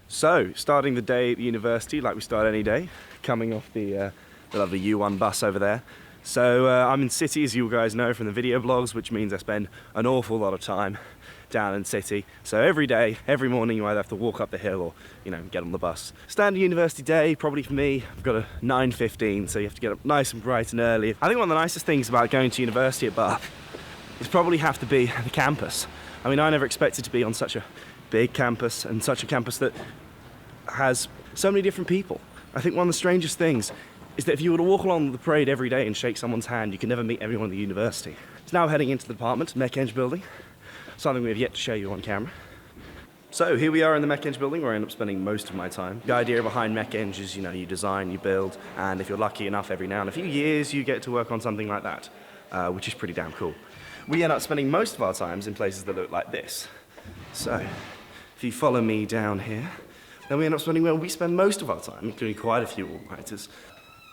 So, starting the day at the university like we start any day, coming off the lovely U1 bus over there. So I'm in City, as you guys know from the video blogs, which means I spend an awful lot of time down in City. So every day, every morning, you either have to walk up the hill or, get on the bus. Standard university day, probably for me, I've got a 9:15, so you have to get up nice and bright and early. I think one of the nicest things about going to university at Bath is probably have to be the campus. I mean, I never expected to be on such a big campus and such a campus that has so many different people. I think one of the strangest things is that if you were to walk along the parade every day and shake someone's hand, you can never meet everyone at the university. So now heading into the department, Mech-Eng building, something we have yet to show you on camera. So here we are in the Mech-Eng building, where I end up spending most of my time. The idea behind Mech-Eng is, you design, you build, and if you're lucky enough, every now and a few years, you get to work on something like that, which is pretty damn cool. We end up spending most of our times in places that look like this. So if you follow me down here, then we end up spending where we spend most of our time, including quite a few all-nighters,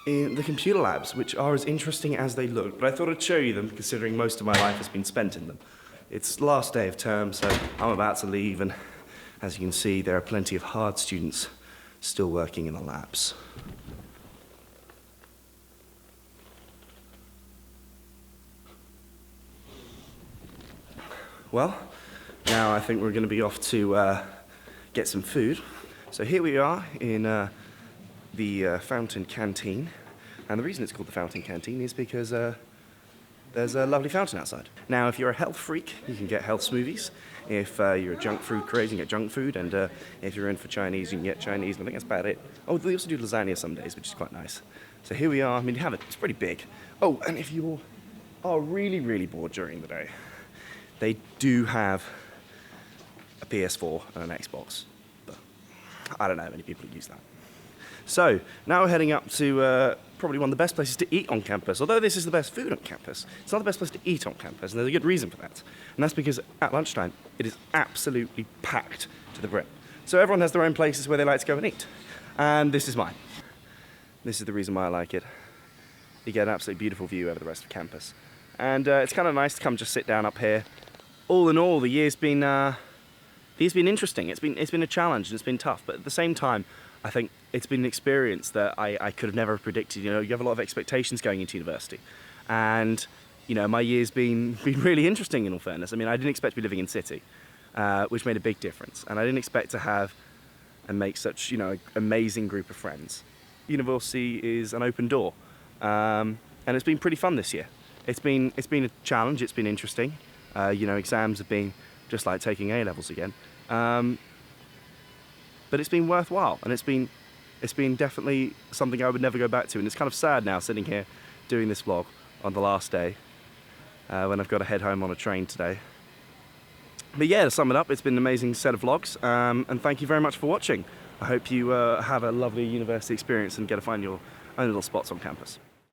in the computer labs, which are as interesting as they look. But I thought I'd show you them, considering most of my life has been spent in them. It's the last day of term, so I'm about to leave, and as you can see, there are plenty of hard students still working in the labs. Well, now I think we're going to be off to get some food. So here we are in the Fountain Canteen, and the reason it's called the Fountain Canteen is because there's a lovely fountain outside. Now, if you're a health freak, you can get health smoothies. If you're a junk food crazy, you can get junk food, and if you're in for Chinese, you can get Chinese, and I think that's about it. Oh, they also do lasagna some days, which is quite nice. So here we are. I mean, you have it. It's pretty big. Oh, and if you are really, really bored during the day, they do have a PS4 and an Xbox. I don't know how many people use that. So, now we're heading up to probably one of the best places to eat on campus. Although this is the best food on campus, it's not the best place to eat on campus, and there's a good reason for that. And that's because at lunchtime, it is absolutely packed to the brim. So everyone has their own places where they like to go and eat. And this is mine. This is the reason why I like it. You get an absolutely beautiful view over the rest of campus. And it's kind of nice to come just sit down up here. All in all, the year's been interesting. It's been a challenge and it's been tough, but at the same time, I think it's been an experience that I could have never predicted. You have a lot of expectations going into university, and my year's been really interesting. In all fairness, I mean, I didn't expect to be living in City, which made a big difference, and I didn't expect to have and make such an amazing group of friends. University is an open door, and it's been pretty fun this year. It's been a challenge. It's been interesting. Exams have been just like taking A-levels again. But it's been worthwhile, and it's been definitely something I would never go back to, and it's kind of sad now sitting here doing this vlog on the last day when I've got to head home on a train today. But yeah, to sum it up, it's been an amazing set of vlogs, and thank you very much for watching. I hope you have a lovely university experience and get to find your own little spots on campus.